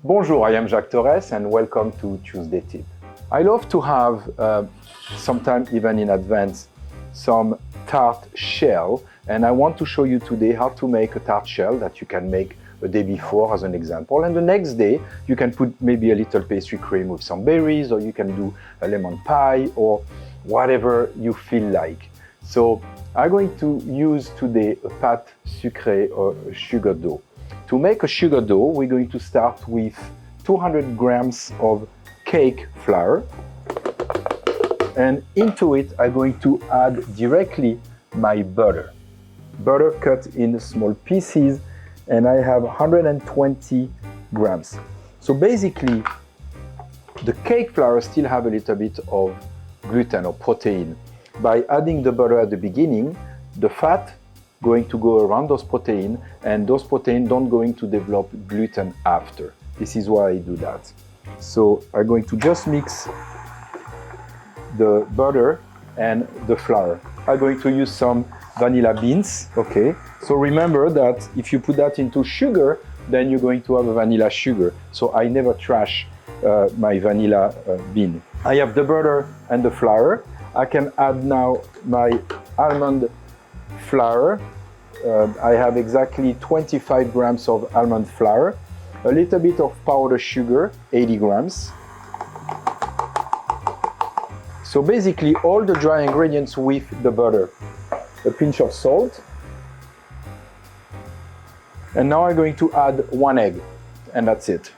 Bonjour, I am Jacques Torres and welcome to Tuesday Tip. I love to have, sometimes even in advance, some tart shell, and I want to show you today how to make a tart shell that you can make a day before as an example, and the next day you can put maybe a little pastry cream with some berries, or you can do a lemon pie or whatever you feel like. So I'm going to use today a pâte sucrée or a sugar dough. To make a sugar dough, we're going to start with 200 grams of cake flour, and into it I'm going to add directly my butter. Butter cut in small pieces, and I have 120 grams. So basically, the cake flour still have a little bit of gluten or protein. By adding the butter at the beginning, the fat going to go around those proteins, and those proteins don't going to develop gluten after. This is why I do that. So I'm going to just mix the butter and the flour. I'm going to use some vanilla beans, okay? So remember that if you put that into sugar, then you're going to have a vanilla sugar. So I never trash my vanilla bean. I have the butter and the flour. I can add now my almond flour. I have exactly 25 grams of almond flour, a little bit of powdered sugar, 80 grams. So basically all the dry ingredients with the butter, a pinch of salt. And now I'm going to add 1 egg, and that's it.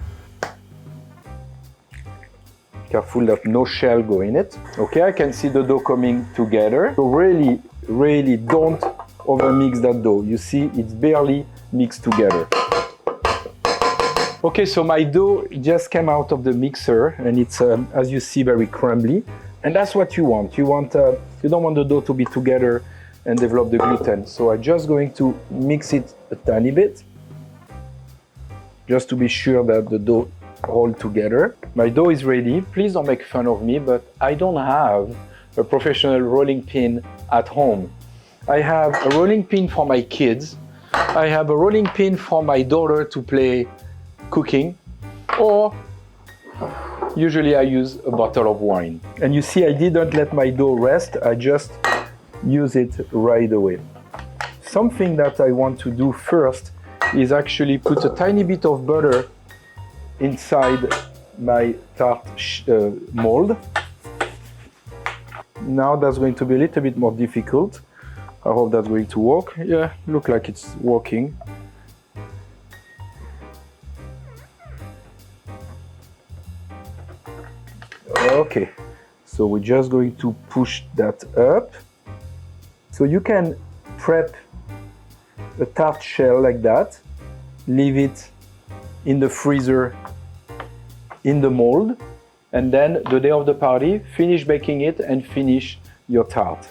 Careful that no shell go in it. Okay, I can see the dough coming together. So really don't overmix that dough. You see, it's barely mixed together. Okay, so my dough just came out of the mixer, and it's, as you see, very crumbly. And that's what you want. You don't want the dough to be together and develop the gluten. So I'm just going to mix it a tiny bit, just to be sure that the dough hold together. My dough is ready. Please don't make fun of me, but I don't have a professional rolling pin at home. I have a rolling pin for my kids. I have a rolling pin for my daughter to play cooking, or usually I use a bottle of wine. And you see, I didn't let my dough rest. I just use it right away. Something that I want to do first is actually put a tiny bit of butter inside my tart mold. Now that's going to be a little bit more difficult. I hope that's going to work. Yeah, look like it's working. Okay, so we're just going to push that up. So you can prep a tart shell like that, leave it in the freezer in the mold, and then the day of the party, finish baking it and finish your tart.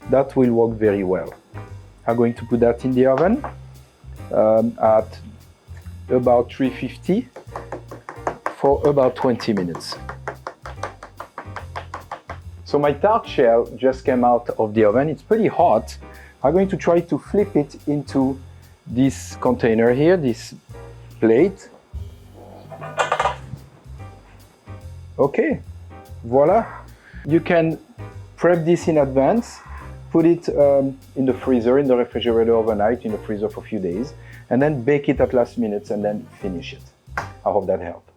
That will work very well. I'm going to put that in the oven at about 350 for about 20 minutes. So my tart shell just came out of the oven. It's pretty hot. I'm going to try to flip it into this container here, this plate. Okay, voila. You can prep this in advance, put it in the freezer, in the refrigerator overnight, in the freezer for a few days, and then bake it at last minute and then finish it. I hope that helped.